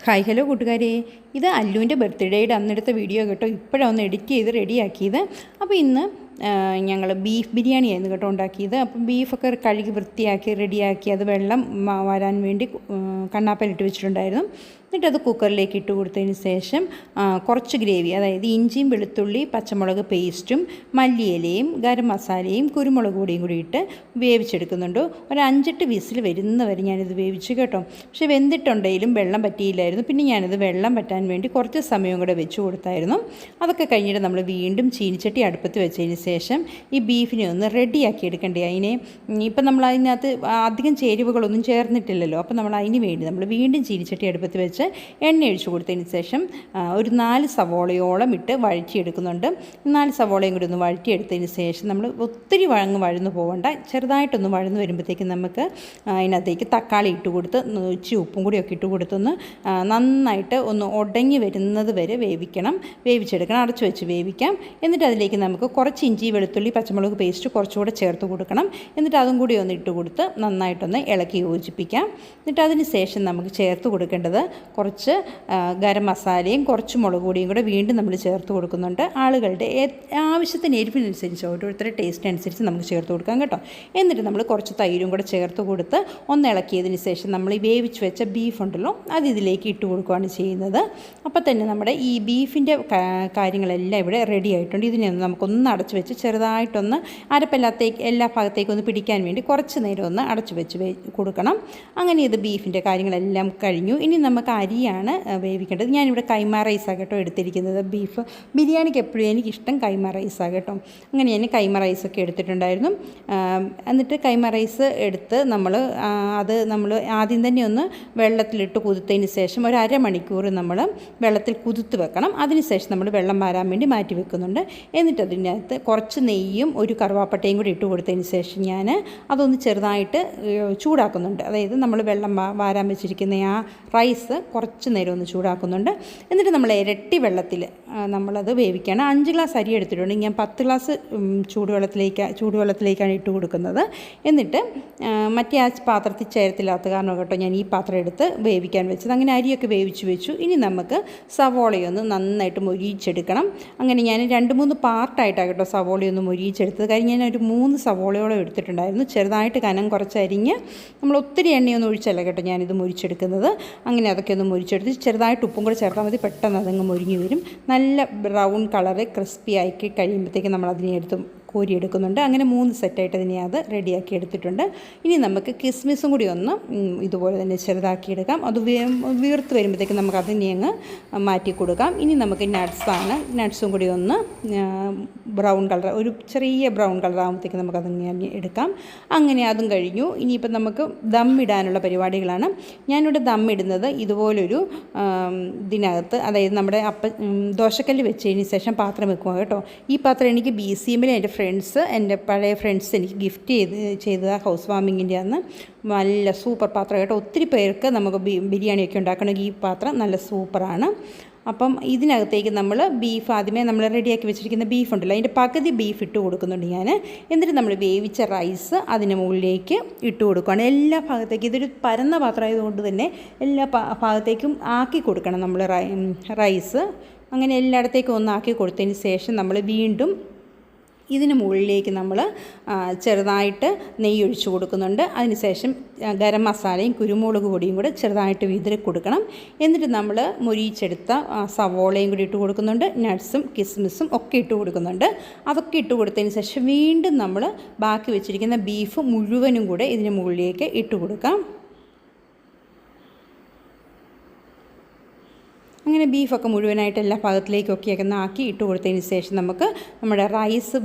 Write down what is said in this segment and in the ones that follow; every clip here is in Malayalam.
ഹായ് ഹലോ കൂട്ടുകാരെ, ഇത് അല്ലുവിൻ്റെ ബർത്ത്ഡേയുടെ അന്നെടുത്ത വീഡിയോ കേട്ടോ. ഇപ്പോഴാണ് ഒന്ന് എഡിറ്റ് ചെയ്ത് റെഡിയാക്കിയത്. അപ്പോൾ ഇന്ന് ഞങ്ങൾ ബീഫ് ബിരിയാണിയായിരുന്നു കേട്ടോ ഉണ്ടാക്കിയത്. അപ്പം ബീഫൊക്കെ കഴുകി വൃത്തിയാക്കി റെഡിയാക്കി അത് വെള്ളം വരാൻ വേണ്ടി കണ്ണാപ്പലിട്ട് വെച്ചിട്ടുണ്ടായിരുന്നു. എന്നിട്ട് അത് കുക്കറിലേക്ക് ഇട്ട് കൊടുത്തതിന് ശേഷം കുറച്ച് ഗ്രേവി, അതായത് ഇഞ്ചിയും വെളുത്തുള്ളി പച്ചമുളക് പേസ്റ്റും മല്ലിയിലയും ഗരം മസാലയും കുരുമുളക് പൊടിയും കൂടി ഇട്ട് വേവിച്ചെടുക്കുന്നുണ്ട്. ഒരു 5-8 വിസിൽ വരുന്നവരെ ഞാനിത് വേവിച്ചു കേട്ടോ. പക്ഷേ വെന്തിട്ടുണ്ടെങ്കിലും വെള്ളം പറ്റിയില്ലായിരുന്നു. പിന്നെ ഞാനിത് വെള്ളം പറ്റാൻ വേണ്ടി കുറച്ച് സമയം കൂടെ വെച്ച് കൊടുത്തായിരുന്നു. അതൊക്കെ കഴിഞ്ഞിട്ട് നമ്മൾ വീണ്ടും ചീനിച്ചട്ടി അടുപ്പത്ത് വെച്ചതിന് ശേഷം ഈ ബീഫിനെ ഒന്ന് റെഡിയാക്കി എടുക്കണ്ടേ. അതിനെ ഇപ്പം നമ്മൾ അതിനകത്ത് അധികം ചേരുവകളൊന്നും ചേർന്നിട്ടില്ലല്ലോ. അപ്പോൾ നമ്മൾ അതിന് വേണ്ടി നമ്മൾ വീണ്ടും ചീനിച്ചട്ടി അടുപ്പത്ത് വെച്ച് എണ്ണ ഒഴിച്ച് കൊടുത്തതിന് ശേഷം ഒരു 4 സവോളയോളം ഇട്ട് വഴറ്റിയെടുക്കുന്നുണ്ട്. 4 സവോളയും കൂടി ഒന്ന് വഴറ്റിയെടുത്തതിന് ശേഷം നമ്മൾ ഒത്തിരി വഴന്നു പോകണ്ട, ചെറുതായിട്ടൊന്ന് വഴന്ന് വരുമ്പോഴത്തേക്കും നമുക്ക് അതിനകത്തേക്ക് തക്കാളി ഇട്ട് കൊടുത്ത് ഇച്ചിരി ഉപ്പും കൂടിയൊക്കെ ഇട്ട് കൊടുത്തൊന്ന് നന്നായിട്ട് ഒന്ന് ഉടങ്ങി വരുന്നത് വരെ വേവിച്ചെടുക്കണം. അടച്ചു വെച്ച് വേവിക്കാം. എന്നിട്ട് അതിലേക്ക് നമുക്ക് കുറച്ച് ഇഞ്ചി വെളുത്തുള്ളി പച്ചമുളക് പേസ്റ്റ് കുറച്ചുകൂടെ ചേർത്ത് കൊടുക്കണം. എന്നിട്ട് അതും കൂടി ഒന്ന് ഇട്ട് കൊടുത്ത് നന്നായിട്ടൊന്ന് ഇളക്കി യോജിപ്പിക്കാം. എന്നിട്ട് അതിന് ശേഷം നമുക്ക് ചേർത്ത് കൊടുക്കേണ്ടത് കുറച്ച് ഗരം മസാലയും കുറച്ച് മുളക് പൊടിയും കൂടെ വീണ്ടും നമ്മൾ ചേർത്ത് കൊടുക്കുന്നുണ്ട്. ആളുകളുടെ ആവശ്യത്തിന് എരിവിനനുസരിച്ച് ഓരോരുത്തരുടെ ടേസ്റ്റ് അനുസരിച്ച് നമുക്ക് ചേർത്ത് കൊടുക്കാം കേട്ടോ. എന്നിട്ട് നമ്മൾ കുറച്ച് തൈരും കൂടെ ചേർത്ത് കൊടുത്ത് ഒന്ന് ഇളക്കിയതിന് ശേഷം നമ്മൾ ഈ വേവിച്ച് വെച്ച ബീഫ് ഉണ്ടല്ലോ അത് ഇതിലേക്ക് ഇട്ട് കൊടുക്കുകയാണ് ചെയ്യുന്നത്. അപ്പോൾ തന്നെ നമ്മുടെ ഈ ബീഫിൻ്റെ കാര്യങ്ങളെല്ലാം ഇവിടെ റെഡി ആയിട്ടുണ്ട്. ഇതിനെ നമുക്കൊന്ന് അടച്ചു വെച്ച് ചെറുതായിട്ടൊന്ന് എല്ലാ ഭാഗത്തേക്കും ഒന്ന് പിടിക്കാൻ വേണ്ടി കുറച്ച് നേരം ഒന്ന് അടച്ചു വെച്ച് കൊടുക്കണം. അങ്ങനെ ഇത് ബീഫിൻ്റെ കാര്യങ്ങളെല്ലാം കഴിഞ്ഞു. ഇനി നമുക്ക് അരിയാണ് വേവിക്കേണ്ടത്. ഞാനിവിടെ കൈമ റൈസാണ് കേട്ടോ എടുത്തിരിക്കുന്നത്. ബീഫ് ബിരിയാണിക്ക് എപ്പോഴും എനിക്കിഷ്ടം കൈമ റൈസാണ് കേട്ടോ. അങ്ങനെ ഞാൻ കൈമ റൈസൊക്കെ എടുത്തിട്ടുണ്ടായിരുന്നു. എന്നിട്ട് കൈമ റൈസ് എടുത്ത് നമ്മൾ ആദ്യം തന്നെ ഒന്ന് വെള്ളത്തിലിട്ട് കുതിർത്തതിന് ശേഷം ഒരു അരമണിക്കൂർ നമ്മൾ വെള്ളത്തിൽ കുതിർത്ത് വെക്കണം. അതിനുശേഷം നമ്മൾ വെള്ളം വാരാൻ വേണ്ടി മാറ്റി വെക്കുന്നുണ്ട്. എന്നിട്ട് അതിനകത്ത് കുറച്ച് നെയ്യും ഒരു കറുവാപ്പട്ടയും കൂടി ഇട്ട് കൊടുത്തതിന് ശേഷം ഞാൻ അതൊന്ന് ചെറുതായിട്ട് ചൂടാക്കുന്നുണ്ട്. അതായത് നമ്മൾ വെള്ളം വാരാൻ വെച്ചിരിക്കുന്ന ആ റൈസ് കുറച്ച് നേരം ഒന്ന് ചൂടാക്കുന്നുണ്ട്. എന്നിട്ട് നമ്മൾ ഇരട്ടി വെള്ളത്തിൽ നമ്മളത് വേവിക്കുകയാണ്. 5 ഗ്ലാസ് അരി എടുത്തിട്ടുണ്ട്. ഞാൻ 10 ഗ്ലാസ് ചൂടുവെള്ളത്തിലേക്കാണ് ഇട്ട് കൊടുക്കുന്നത്. എന്നിട്ട് മറ്റേ ആ പാത്രത്തിൽ ചേർത്തില്ലാത്ത കാരണം കേട്ടോ ഞാൻ ഈ പാത്രം എടുത്ത് വേവിക്കാൻ വെച്ചത്. അങ്ങനെ അരിയൊക്കെ വേവിച്ച് വെച്ചു. ഇനി നമുക്ക് സവോളയൊന്ന് നന്നായിട്ട് മൊരിയിച്ചെടുക്കണം. അങ്ങനെ ഞാൻ 2-3 പാർട്ടായിട്ടാണ് കേട്ടോ സവോളയൊന്ന് മൊരിയിച്ചെടുത്തത്. കാര്യം ഞാൻ ഒരു 3 സവോളയോളം എടുത്തിട്ടുണ്ടായിരുന്നു. ചെറുതായിട്ട് കനം കുറച്ച് അരിഞ്ഞ് നമ്മൾ ഒത്തിരി എണ്ണയൊന്നും ഒഴിച്ചല്ല കേട്ടോ ഞാനിത് മൊരിച്ചെടുക്കുന്നത്. അങ്ങനെ അതൊക്കെ ഒന്ന് മൊരിച്ചെടുത്ത് ചെറുതായിട്ട് ഉപ്പും കൂടെ ചേർത്താൽ മതി. പെട്ടെന്ന് അതങ്ങ് മൊരിഞ്ഞ് വരും. നല്ല ബ്രൗൺ കളറ് ക്രിസ്പി ആക്കി കഴിയുമ്പോഴത്തേക്ക് നമ്മൾ അതിനെ എടുത്ത് കോരിയെടുക്കുന്നുണ്ട്. അങ്ങനെ 3 സെറ്റായിട്ട് അതിനെ അത് റെഡിയാക്കി എടുത്തിട്ടുണ്ട്. ഇനി നമുക്ക് കിസ്മിസും കൂടി ഒന്ന് ഇതുപോലെ തന്നെ ചെറുതാക്കിയെടുക്കാം. അത് വീർത്ത് വരുമ്പോഴത്തേക്ക് നമുക്ക് അതിനെ അങ്ങ് മാറ്റി കൊടുക്കാം. ഇനി നമുക്ക് നട്ട്സാണ്. നട്ട്സും കൂടി ഒന്ന് ബ്രൗൺ കളർ, ഒരു ചെറിയ ബ്രൗൺ കളർ ആകുമ്പോഴത്തേക്ക് നമുക്കതിങ്ങനെ എടുക്കാം. അങ്ങനെ അതും കഴിഞ്ഞു. ഇനിയിപ്പം നമുക്ക് ദം ഇടാനുള്ള പരിപാടികളാണ്. ഞാനിവിടെ ദം ഇടുന്നത് ഇതുപോലൊരു ഇതിനകത്ത്, അതായത് നമ്മുടെ ദോശക്കല്ല് വെച്ചതിന് ശേഷം പാത്രം വെക്കുക കേട്ടോ. ഈ പാത്രം എനിക്ക് BCMൽ എൻ്റെ പഴയ ഫ്രണ്ട്സ് എനിക്ക് ഗിഫ്റ്റ് ചെയ്തത് ഹൗസ് വാമിങ്ങിൻ്റെ അന്ന്. നല്ല സൂപ്പർ പാത്രം കേട്ടോ. ഒത്തിരി പേർക്ക് നമുക്ക് ബിരിയാണിയൊക്കെ ഉണ്ടാക്കണമെങ്കിൽ ഈ പാത്രം നല്ല സൂപ്പറാണ്. അപ്പം ഇതിനകത്തേക്ക് നമ്മൾ ബീഫ് ആദ്യമേ നമ്മൾ റെഡിയാക്കി വെച്ചിരിക്കുന്ന ബീഫ് ഉണ്ടല്ലോ അതിൻ്റെ പകുതി ബീഫ് ഇട്ട് കൊടുക്കുന്നുണ്ട് ഞാൻ. എന്നിട്ട് നമ്മൾ വേവിച്ച റൈസ് അതിന് മുകളിലേക്ക് ഇട്ട് കൊടുക്കുകയാണ്. എല്ലാ ഭാഗത്തേക്കും ഇതൊരു പരന്ന പാത്രമായതുകൊണ്ട് തന്നെ എല്ലാ ഭാഗത്തേക്കും ആക്കി കൊടുക്കണം നമ്മൾ റൈസ്. അങ്ങനെ എല്ലായിടത്തേക്കും ഒന്ന് ആക്കി കൊടുത്തതിന് ശേഷം നമ്മൾ വീണ്ടും ഇതിന് മുകളിലേക്ക് നമ്മൾ ചെറുതായിട്ട് നെയ്യ് ഒഴിച്ച് കൊടുക്കുന്നുണ്ട്. അതിനുശേഷം ഗരം മസാലയും കുരുമുളക് പൊടിയും കൂടെ ചെറുതായിട്ട് വിതറി കൊടുക്കണം. എന്നിട്ട് നമ്മൾ മൊരിയിച്ചെടുത്ത സവോളയും കൂടി ഇട്ട് കൊടുക്കുന്നുണ്ട്. നട്ട്സും കിസ്മിസും ഒക്കെ ഇട്ട് കൊടുക്കുന്നുണ്ട്. അതൊക്കെ ഇട്ട് കൊടുത്തതിന് ശേഷം വീണ്ടും നമ്മൾ ബാക്കി വെച്ചിരിക്കുന്ന ബീഫ് മുഴുവനും കൂടെ ഇതിന് മുകളിലേക്ക് ഇട്ട് കൊടുക്കാം. അങ്ങനെ ബീഫൊക്കെ മുഴുവനായിട്ട് എല്ലാ ഭാഗത്തിലേക്കൊക്കെ ഒന്ന് ആക്കി ഇട്ട് കൊടുത്തതിന് ശേഷം നമുക്ക് നമ്മുടെ റൈസ്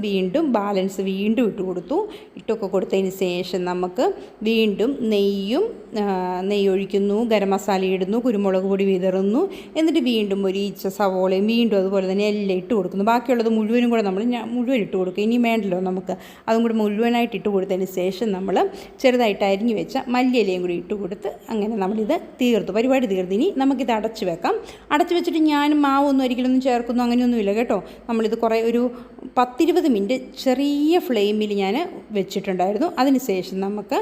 ബാലൻസ് വീണ്ടും ഇട്ട് കൊടുത്തു. ഇട്ടൊക്കെ കൊടുത്തതിന് ശേഷം നമുക്ക് വീണ്ടും നെയ്യ് ഒഴിക്കുന്നു, ഗരം മസാല ഇടുന്നു, കുരുമുളക് പൊടി വിതറുന്നു. എന്നിട്ട് വീണ്ടും മൊരിയിച്ച സവോളയും വീണ്ടും അതുപോലെ തന്നെ എല്ലാം ഇട്ട് കൊടുക്കുന്നു. ബാക്കിയുള്ളത് മുഴുവനും കൂടെ നമ്മൾ മുഴുവൻ ഇട്ട് കൊടുക്കുക. ഇനി വേണ്ടല്ലോ നമുക്ക് അതും കൂടെ മുഴുവനായിട്ട് ഇട്ട് കൊടുത്തതിന് ശേഷം നമ്മൾ ചെറുതായിട്ട് അരിഞ്ഞു വെച്ച മല്ലിയിലയും കൂടി ഇട്ട് കൊടുത്ത് അങ്ങനെ നമ്മളിത് പരിപാടി തീർന്നു. ഇനി നമുക്കിത് അടച്ചു വെക്കാം. അടച്ചു വെച്ചിട്ട് ഞാൻ മാവൊന്നും ഒരിക്കലൊന്നും ചേർക്കുന്നു അങ്ങനെയൊന്നുമില്ല കേട്ടോ. നമ്മളിത് കുറേ ഒരു 10-20 മിനിറ്റ് ചെറിയ ഫ്ലെയിമിൽ ഞാൻ വെച്ചിട്ടുണ്ടായിരുന്നു. അതിനുശേഷം നമുക്ക്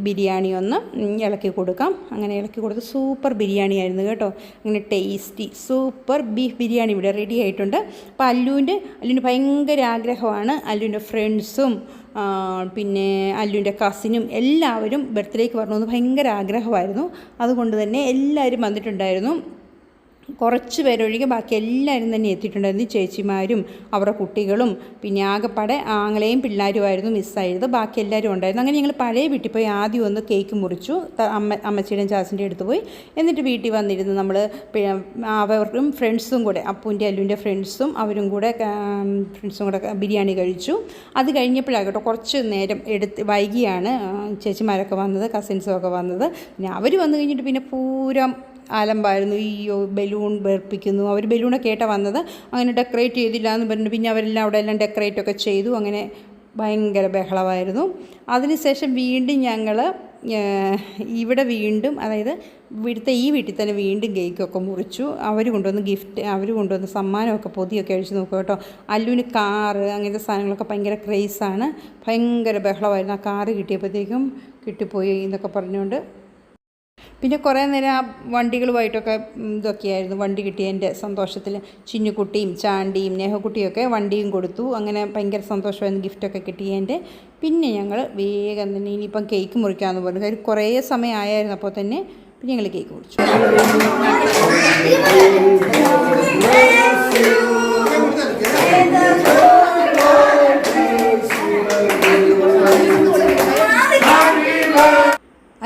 ബിരിയാണി ഒന്ന് ഇളക്കി കൊടുക്കാം. അങ്ങനെ ഇളക്കി കൊടുത്ത് സൂപ്പർ ബിരിയാണി ആയിരുന്നു കേട്ടോ. അങ്ങനെ ടേസ്റ്റി സൂപ്പർ ബീഫ് ബിരിയാണി ഇവിടെ റെഡി ആയിട്ടുണ്ട്. അപ്പോൾ അല്ലുവിന് ഭയങ്കര ആഗ്രഹമാണ്. അല്ലുവിൻ്റെ ഫ്രണ്ട്സും പിന്നെ അല്ലുവിൻ്റെ കസിനും എല്ലാവരും ബർത്ത്ഡേക്ക് വരണമെന്ന് ഭയങ്കര ആഗ്രഹമായിരുന്നു. അതുകൊണ്ട് തന്നെ എല്ലാവരും വന്നിട്ടുണ്ടായിരുന്നു. കുറച്ച് പേരൊഴികെ ബാക്കി എല്ലാവരും തന്നെ എത്തിയിട്ടുണ്ടായിരുന്നു. ചേച്ചിമാരും അവരുടെ കുട്ടികളും പിന്നെ ആകെപ്പാടെ ആങ്ങളെയും പിള്ളേരുമായിരുന്നു മിസ്സായത്. ബാക്കി എല്ലാവരും ഉണ്ടായിരുന്നു. അങ്ങനെ ഞങ്ങൾ പഴയ വീട്ടിൽ പോയി ആദ്യം ഒന്ന് കേക്ക് മുറിച്ചു. അമ്മച്ചിയുടെയും ചാസിൻ്റെ അടുത്ത് പോയി. എന്നിട്ട് വീട്ടിൽ വന്നിരുന്നു നമ്മൾ അവരും ഫ്രണ്ട്സും കൂടെ അപ്പൂൻ്റെ അല്ലുവിൻ്റെ ഫ്രണ്ട്സും അവരും കൂടെ ബിരിയാണി കഴിച്ചു. അത് കഴിഞ്ഞപ്പോഴാകട്ടെ കുറച്ച് നേരം വൈകിയാണ് ചേച്ചിമാരൊക്കെ വന്നത്, കസിൻസും ഒക്കെ വന്നത്. പിന്നെ അവർ വന്നു കഴിഞ്ഞിട്ട് പിന്നെ പൂരം അലമ്പായിരുന്നു. അയ്യോ ബലൂൺ വേർപ്പിക്കുന്നു. അവർ ബലൂണൊക്കെ ആയിട്ടാണ് വന്നത്. അങ്ങനെ ഡെക്കറേറ്റ് ചെയ്തില്ല എന്ന് പറഞ്ഞു. പിന്നെ അവരെല്ലാം അവിടെ എല്ലാം ഡെക്കറേറ്റൊക്കെ ചെയ്തു. അങ്ങനെ ഭയങ്കര ബഹളമായിരുന്നു. അതിനുശേഷം വീണ്ടും ഞങ്ങൾ ഇവിടെ വീണ്ടും അതായത് ഈ വീട്ടിൽ തന്നെ വീണ്ടും കേക്കൊക്കെ മുറിച്ചു. അവർ കൊണ്ടുവന്ന് സമ്മാനമൊക്കെ പൊതിയൊക്കെ അഴിച്ച് നോക്കുക കേട്ടോ. അല്ലുവിന് കാറ് അങ്ങനത്തെ സാധനങ്ങളൊക്കെ ഭയങ്കര ക്രേസാണ്. ഭയങ്കര ബഹളമായിരുന്നു. ആ കാറ് കിട്ടിയപ്പോഴത്തേക്കും കിട്ടിപ്പോയി എന്നൊക്കെ പറഞ്ഞുകൊണ്ട് പിന്നെ കുറേ നേരം ആ വണ്ടികളുമായിട്ടൊക്കെ ഇതൊക്കെയായിരുന്നു. വണ്ടി കിട്ടിയതിൻ്റെ സന്തോഷത്തിൽ ചിന്നുകുട്ടിയും ചാണ്ടിയും നേഹക്കുട്ടിയൊക്കെ വണ്ടിയും കൊടുത്തു. അങ്ങനെ ഭയങ്കര സന്തോഷമായിരുന്നു ഗിഫ്റ്റൊക്കെ കിട്ടിയതിൻ്റെ. പിന്നെ ഞങ്ങൾ വേഗം തന്നെ ഇനിയിപ്പം കേക്ക് മുറിക്കാമെന്ന് പറഞ്ഞു. കാര്യം കുറേ സമയം ആയായിരുന്നു. അപ്പോൾ തന്നെ പിന്നെ ഞങ്ങൾ കേക്ക് മുറിച്ചു.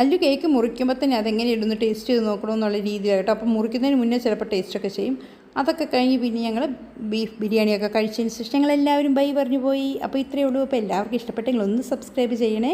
അല്ലു കേക്ക് മുറിക്കുമ്പോൾ തന്നെ അതെങ്ങനെ ഇടുന്നു ടേസ്റ്റ് ചെയ്ത് നോക്കണമെന്നുള്ള രീതിയിലായിട്ടോ. അപ്പം മുറിക്കുന്നതിന് മുന്നേ ചിലപ്പോൾ ടേസ്റ്റൊക്കെ ചെയ്യും. അതൊക്കെ കഴിഞ്ഞ് പിന്നെ ഞങ്ങൾ ബീഫ് ബിരിയാണിയൊക്കെ കഴിച്ചതിന് ശേഷം ഞങ്ങളെല്ലാവരും ബൈ പറഞ്ഞു പോയി. അപ്പോൾ ഇത്രയേ ഉള്ളൂ. അപ്പോൾ എല്ലാവർക്കും ഇഷ്ടപ്പെട്ടെങ്കിൽ ഒന്ന് സബ്സ്ക്രൈബ് ചെയ്യണേ.